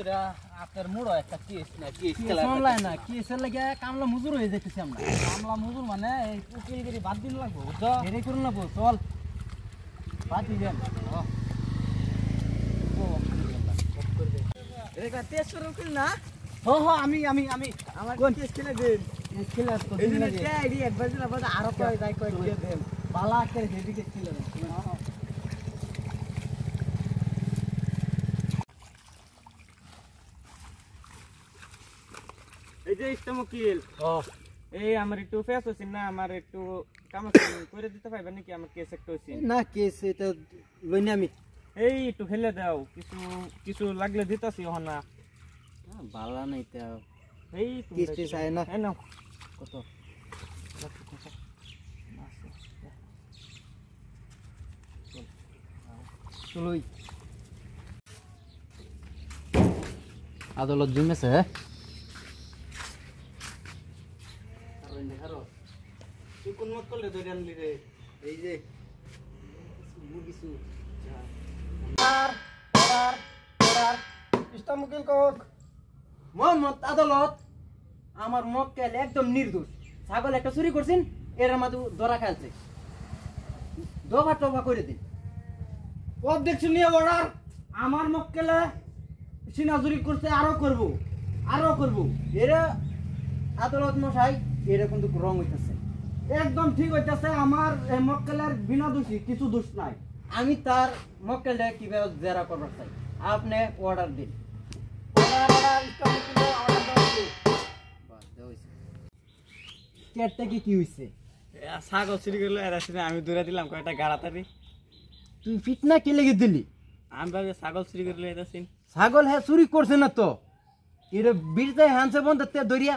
ধরে আপনার মুড়ো একটা কেস না কেস সামলায় না কেসের লাগে কামলা মজুর হয়ে যাইতেছি আমরা কামলা মজুর মানে এই উকিলগিরি বাদ দিন লাগবো বুঝছো এটাই করুন না চল বাদ দিবেন এটা টেস্ট করুন না হ হ আমি আমার টেস্ট খেলে দেন খেলা তো এই দিন দিন লাগে আইডি একবার দিন আবার আরো কয় যাই কয় দিয়ে দেন বালা করে হেডিকে খেলা এই যে ইস্তামুকিল ও এই আমার একটু ফেস হচ্ছে না আমার একটু কাম করে দিতে পারবেন নাকি আমার কেস একটা হচ্ছে না কেস এটা লইনি আমি এই একটু ফেলে দাও কিছু কিছু লাগলে দিতাছি হন না বালা নাই তা এই কেসটি চাই না এই নাও কত চলই আদালত জমেছে তুই কোন মত করলে ধরে আনলি রে এই যে মুগিসু ইস্তামুকিল কক মোহাম্মদ আদালত আমার মক্কেল একদম নির্দোষ ছাগল একটা চুরি করছেন এর মাঝে ধরা খেলছে দফা টফা করে দিন অবজেকশন নিয়ে অর্ডার আমার মক্কেলে সিনাজুরি করতে আরো করব এরা আদালত মশাই এরা কিন্তু রং হইতেছে একদম ঠিক হইতাছে আমার মক্কেলের বিনা দোষী কিছু দোষ নাই আমি তার মক্কেলটা কিভাবে জেরা করবার চাই আপনি অর্ডার দিন কেটটা কি হইছে ছাগল চুরি করলো এরা শুনে আমি দূরে দিলাম কয়েকটা গাড়াতারি তুই ফিটনা কে লেগে দিলি আমি ভাবে ছাগল চুরি করলো এটা সিন ছাগল হ্যাঁ চুরি করছে না তো এরা বিরতে হ্যান্সে বন্ধ দরিয়া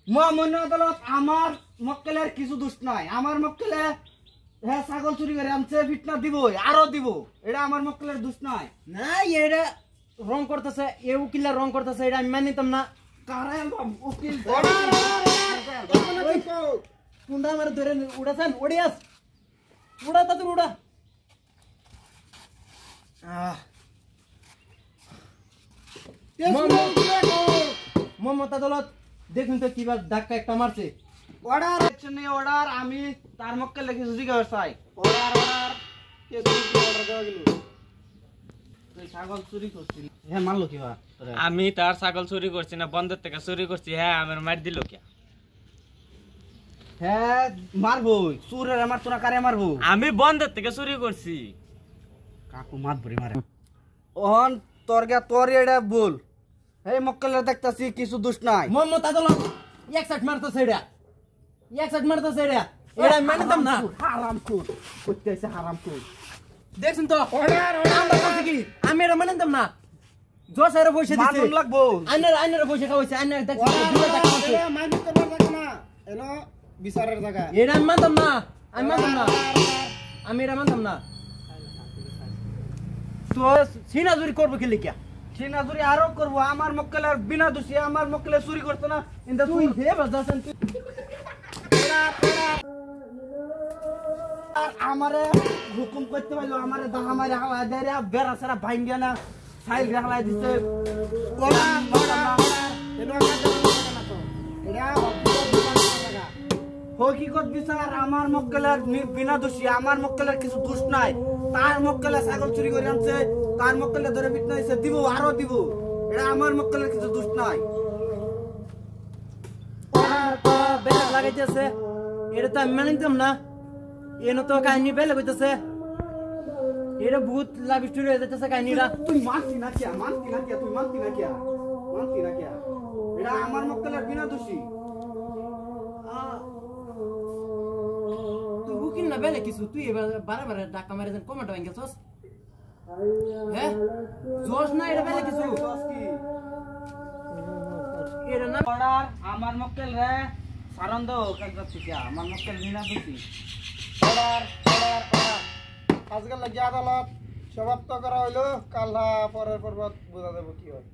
মহামান্য আদালত আমার মক্কেলের কিছু দোষ নাই আমার মক্কেলে হ্যাঁ ছাগল চুরি করে আনছে ফিটনা দিব আরো দিব এটা আমার মক্কেলের দোষ নাই না এরা রং করতেছে এ উকিলরা রং করতেছে এটা আমি মানি নিতাম না কারাই উকিল কুন্ডা আমার ধরে উড়াছেন ওড়িয়াস উড়া তা তোর উড়া মোহাম্মদ আদালত দেখুন তো কিবার ধাক্কা একটা মারছে অর্ডার নেই অর্ডার আমি তার মক্কেলে কিছু জিজ্ঞাসা চাই অর্ডার কে অর্ডার দেওয়া গেল তুই ছাগল চুরি করছিস হ্যাঁ মারলো কিবা আমি তার ছাগল চুরি করছি না বন্ধের থেকে চুরি করছি হ্যাঁ আমার মার দিল কে হ্যাঁ মারবো চুরের আমার তোরা কারে মারবো আমি বন্ধের থেকে চুরি করছি কাকু মাত ভরি মারে ওহন তোর এটা বল এই মক্কেলের দেখতাছি কিছু দোষ নাই মোহাম্মদ আদালত এক সাইড মারতেছে এটা এক সাইড মারতেছে এটা এটা আমি মানিতাম না হারামখোর কইতেছে হারামখোর দেখছেন তো আমরা করছি কি আমি এটা মানিতাম না জোর সাইরে পয়সা দিছে মারুন লাগবো আইনার পয়সা খাওয়াইছে আইনার দেখছেন দুটো টাকা আছে মাইনুত করবার জায়গা না এলো বিচারের জায়গা এটা আমি মানতাম না আমি এটা মানতাম না তো সিনাজুরি করবো কি লিখিয়া সিনাজুরি আরো করব আমার মক্কেলের বিনা দোষী আমার মক্কেলে চুরি করতে না কিন্তু তুই হে বাজাছেন তুই আমারে হুকুম করতে পারলো আমারে দাহা মারে হাওয়া দেরে বেড়া সারা ভাঙ্গিয়া না সাইল রাখলাই দিছে হকিকত বিচার আমার মক্কেলের বিনা দোষী আমার মক্কেলের কিছু দোষ নাই তার মক্কেলে ছাগল চুরি করে আনছে তার মক্কেলে ধরে বিট নাইছে দিব আরো দিব এটা আমার মক্কেলের কিছু দোষ নাই বেলা লাগাইতেছে এটা তো আমি মানিতাম না এনে তো কাহিনী বেলা কইতেছে এটা বহুত লাভ স্টোরি হয়ে যাইতেছে কাহিনীটা তুই মানতি না কিয়া তুই মানতি না কিয়া এটা আমার মক্কেলের বিনা দোষী তুই উকিল না বেলে কিছু তুই এবার বারে ডাক্কা মারে দেন কমাটা ভাঙ্গে চস হ্যাঁ জোশ না এটা বেলে কিছু এটা না অর্ডার আমার মক্কেল রে সারন দাও কাগজ থেকে আমার মক্কেল বিনা দোষী অর্ডার আজকে লাগিয়ে আদালত সমাপ্ত করা হইলো কাল পরের পর্বত বোঝা যাবে কি হয়